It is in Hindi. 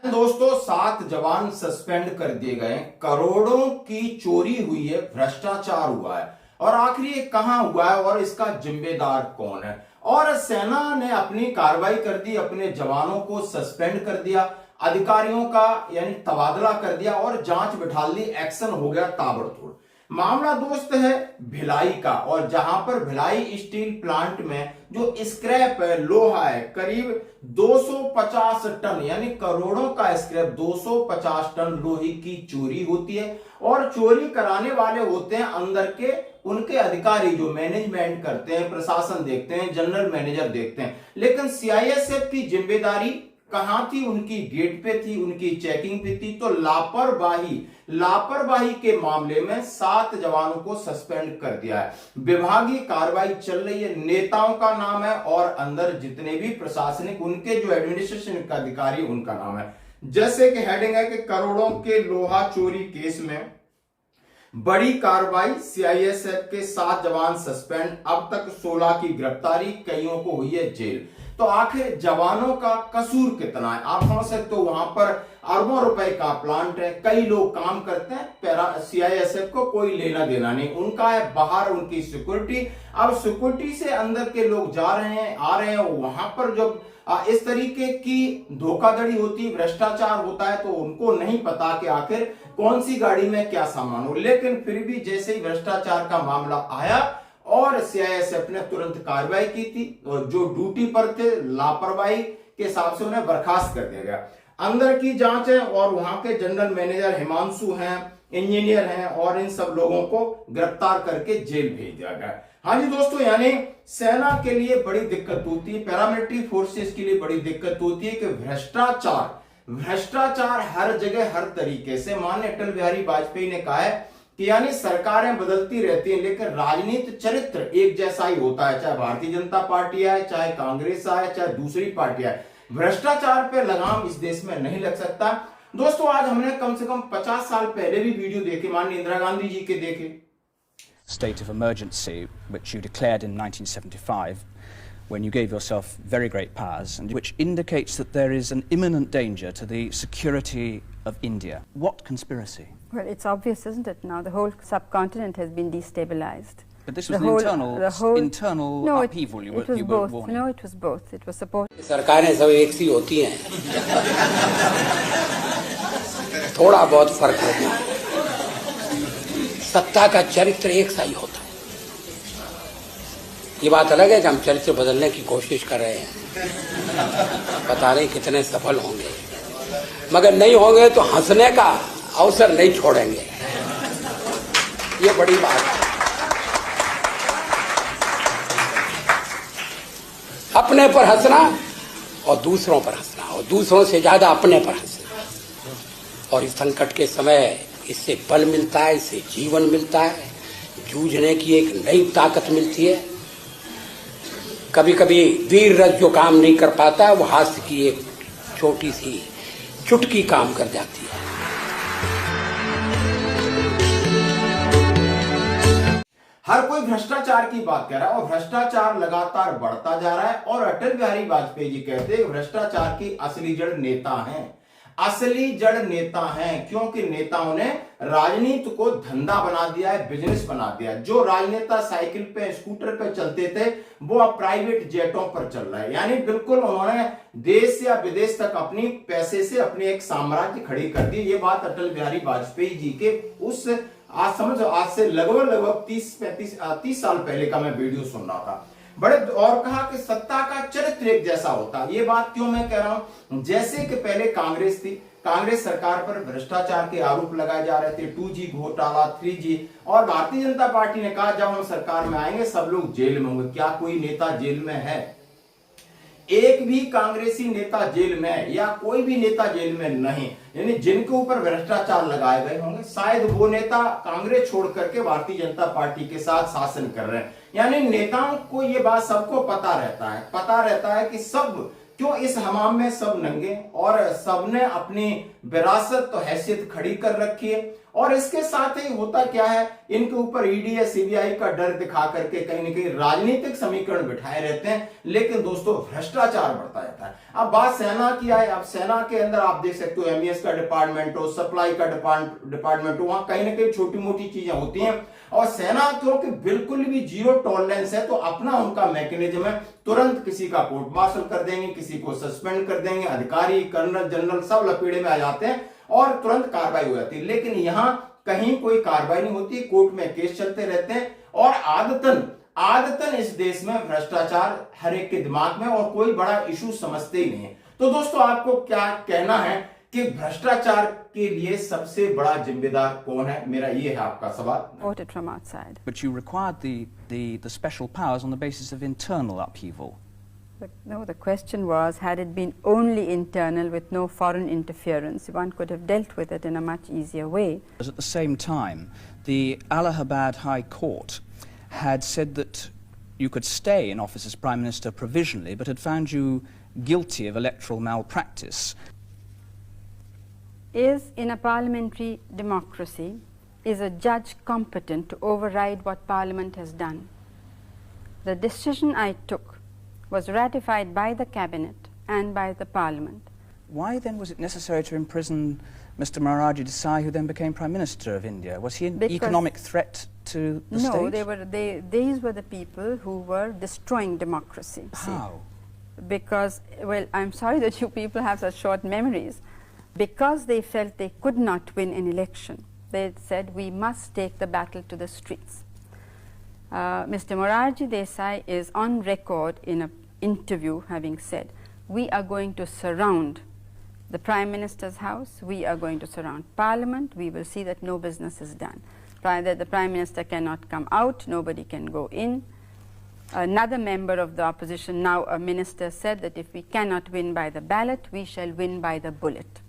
दोस्तों 7 जवान सस्पेंड कर दिए गए, करोड़ों की चोरी हुई है, भ्रष्टाचार हुआ है और आखिर ये कहां हुआ है और इसका जिम्मेदार कौन है। और सेना ने अपनी कार्रवाई कर दी, अपने जवानों को सस्पेंड कर दिया, अधिकारियों का यानी तबादला कर दिया और जांच बिठा ली, एक्शन हो गया ताबड़तोड़। मामला दोस्त है भिलाई का, और जहां पर भिलाई स्टील प्लांट में जो स्क्रैप है, लोहा है, करीब 250 टन यानी करोड़ों का स्क्रैप, 250 टन लोहे की चोरी होती है। और चोरी कराने वाले होते हैं अंदर के उनके अधिकारी जो मैनेजमेंट करते हैं, प्रशासन देखते हैं, जनरल मैनेजर देखते हैं। लेकिन सीआईएसएफ की जिम्मेदारी कहां थी? उनकी गेट पे थी, उनकी चेकिंग पे थी। तो लापरवाही के मामले में 7 जवानों को सस्पेंड कर दिया है। विभागीय कार्रवाई चल रही है, नेताओं का नाम है और अंदर जितने भी प्रशासनिक उनके जो एडमिनिस्ट्रेशन का अधिकारी उनका नाम है। जैसे कि हेडिंग है कि करोड़ों के लोहा चोरी केस में बड़ी कार्रवाई, सीआईएसएफ के 7 जवान सस्पेंड, अब तक 16 की गिरफ्तारी, कईयों को हुई है जेल। तो आखिर जवानों का कसूर कितना है? आप समझ सकते हो, वहां पर अरबों रुपए का प्लांट है, कई लोग काम करते हैं, सीआईएसएफ को कोई लेना देना नहीं, उनका है बाहर उनकी सिक्योरिटी। अब सिक्योरिटी से अंदर के लोग जा रहे हैं, आ रहे हैं, वहां पर जब इस तरीके की धोखाधड़ी होती, भ्रष्टाचार होता है, तो उनको नहीं पता कि आखिर कौन सी गाड़ी में क्या सामान हो। लेकिन फिर भी जैसे ही भ्रष्टाचार का मामला आया और सीआईएसएफ ने तुरंत कार्रवाई की थी, और जो ड्यूटी पर थे लापरवाही के हिसाब से उन्हें बर्खास्त कर दिया गया। अंदर की जांच है और वहां के जनरल मैनेजर हिमांशु हैं, इंजीनियर हैं, और इन सब लोगों को गिरफ्तार करके जेल भेज दिया गया। हाँ जी दोस्तों, यानी सेना के लिए बड़ी दिक्कत होती है, पैरामिलिट्री फोर्सेस के लिए बड़ी दिक्कत होती है कि भ्रष्टाचार हर जगह हर तरीके से। माननीय अटल बिहारी वाजपेयी ने कहा है कि यानी सरकारें बदलती रहती हैं लेकिन राजनीतिक चरित्र एक जैसा ही होता है, चाहे भारतीय जनता पार्टी आए, चाहे कांग्रेस आए, चाहे दूसरी पार्टी आए। भ्रष्टाचार पे लगाम इस देश में नहीं लग सकता। दोस्तों आज हमने कम से कम 50 साल पहले भी वीडियो देखे, माननीय इंदिरा गांधी जी के देखे। State of emergency which you declared in 1975 when you gave yourself very great powers, and which indicates that there is an imminent danger to the security of India. What conspiracy? Well, it's obvious, isn't it now? The whole subcontinent has been destabilized. But this was internal upheaval. It was both. No, it was both. It was supposed. सरकारें सब एक सी होती हैं, थोड़ा बहुत फर्क होता है। सत्ता का चरित्र एक सा ही होता है। ये बात अलग है कि हम चरित्र बदलने की कोशिश कर रहे हैं, पता नहीं कितने सफल होंगे, मगर नहीं होंगे तो हंसने का अवसर नहीं छोड़ेंगे। ये बड़ी बात है। अपने पर हंसना और दूसरों पर हंसना, और दूसरों से ज्यादा अपने पर हंसना। और इस संकट के समय इससे बल मिलता है, इससे जीवन मिलता है, जूझने की एक नई ताकत मिलती है। कभी कभी वीर रथ जो काम नहीं कर पाता, वो हास्य की एक छोटी सी चुटकी काम कर जाती है। हर कोई भ्रष्टाचार की बात कर रहा है और भ्रष्टाचार लगातार बढ़ता जा रहा है। और अटल बिहारी वाजपेयी जी कहते हैं भ्रष्टाचार की असली जड़ नेता हैं, असली जड़ नेता हैं, क्योंकि नेताओं ने राजनीति को धंधा बना दिया है, बिजनेस बना दिया। जो राजनेता साइकिल पे, स्कूटर पे चलते थे, वो अब प्राइवेट जेटों पर चल रहा है। यानी बिल्कुल उन्होंने देश या विदेश तक अपनी पैसे से अपनी एक साम्राज्य खड़ी कर दी। ये बात अटल बिहारी वाजपेयी जी के उस आज से लगभग 30 साल पहले का मैं वीडियो सुन रहा था। बड़े और कहा कि सत्ता का चरित्र एक जैसा होता है। ये बात क्यों मैं कह रहा हूं? जैसे कि पहले कांग्रेस थी, कांग्रेस सरकार पर भ्रष्टाचार के आरोप लगाए जा रहे थे, 2G घोटाला, 3G, और भारतीय जनता पार्टी ने कहा जब हम सरकार में आएंगे सब लोग जेल में होंगे। क्या कोई नेता जेल में है? एक भी कांग्रेसी नेता जेल में है या कोई भी नेता जेल में नहीं। यानी जिनके ऊपर भ्रष्टाचार लगाए गए होंगे शायद वो नेता कांग्रेस छोड़ करके भारतीय जनता पार्टी के साथ शासन कर रहे हैं। यानी नेताओं को ये बात सबको पता रहता है कि सब क्यों इस हमाम में सब नंगे, और सबने अपनी विरासत तो हैसियत खड़ी कर रखी है और इसके साथ ही होता क्या है, इनके ऊपर ईडी या सीबीआई का डर दिखा करके कहीं ना कहीं राजनीतिक समीकरण बिठाए रहते हैं, लेकिन दोस्तों भ्रष्टाचार बढ़ता जाता है। अब बात सेना की आए, अब सेना के अंदर आप देख सकते हो एमईएस का डिपार्टमेंट हो, सप्लाई का डिपार्टमेंट हो, वहां कहीं ना कहीं छोटी मोटी चीजें होती हैं, और सेना क्योंकि बिल्कुल भी जीरो टॉलरेंस है, तो अपना उनका मैकेनिज्म है, तुरंत किसी का कोर्ट मार्शल कर देंगे, किसी को सस्पेंड कर देंगे, अधिकारी कर्नल जनरल सब लपेड़े में आ जाते हैं और तुरंत कार्रवाई हो जाती है। लेकिन यहां कहीं कोई कार्रवाई नहीं होती, कोर्ट में केस चलते रहते हैं, और आदतन इस देश में भ्रष्टाचार हर एक के दिमाग में, और कोई बड़ा इशू समझते ही नहीं है। तो दोस्तों आपको क्या कहना है कि भ्रष्टाचार के लिए सबसे बड़ा जिम्मेदार कौन है? मेरा ये है आपका सवाल। Voted from outside. But you required the special powers on the basis of internal upheaval. No, the question was, had it been only internal with no foreign interference, one could have dealt with it in a much easier way. At the same time, the Allahabad High Court had said that you could stay in office as Prime Minister provisionally, but had found you guilty of electoral malpractice. In a parliamentary democracy, is a judge competent to override what Parliament has done? The decision I took was ratified by the Cabinet and by the Parliament. Why then was it necessary to imprison Mr. Morarji Desai, who then became Prime Minister of India? Was he an economic threat to the state? No, these were the people who were destroying democracy. How? Because, well, I'm sorry that you people have such short memories. Because they felt they could not win an election, they said we must take the battle to the streets. Mr. Morarji Desai is on record in an interview having said, we are going to surround the Prime Minister's house, we are going to surround Parliament, we will see that no business is done. That the Prime Minister cannot come out, nobody can go in. Another member of the opposition, now a minister, said that if we cannot win by the ballot, we shall win by the bullet.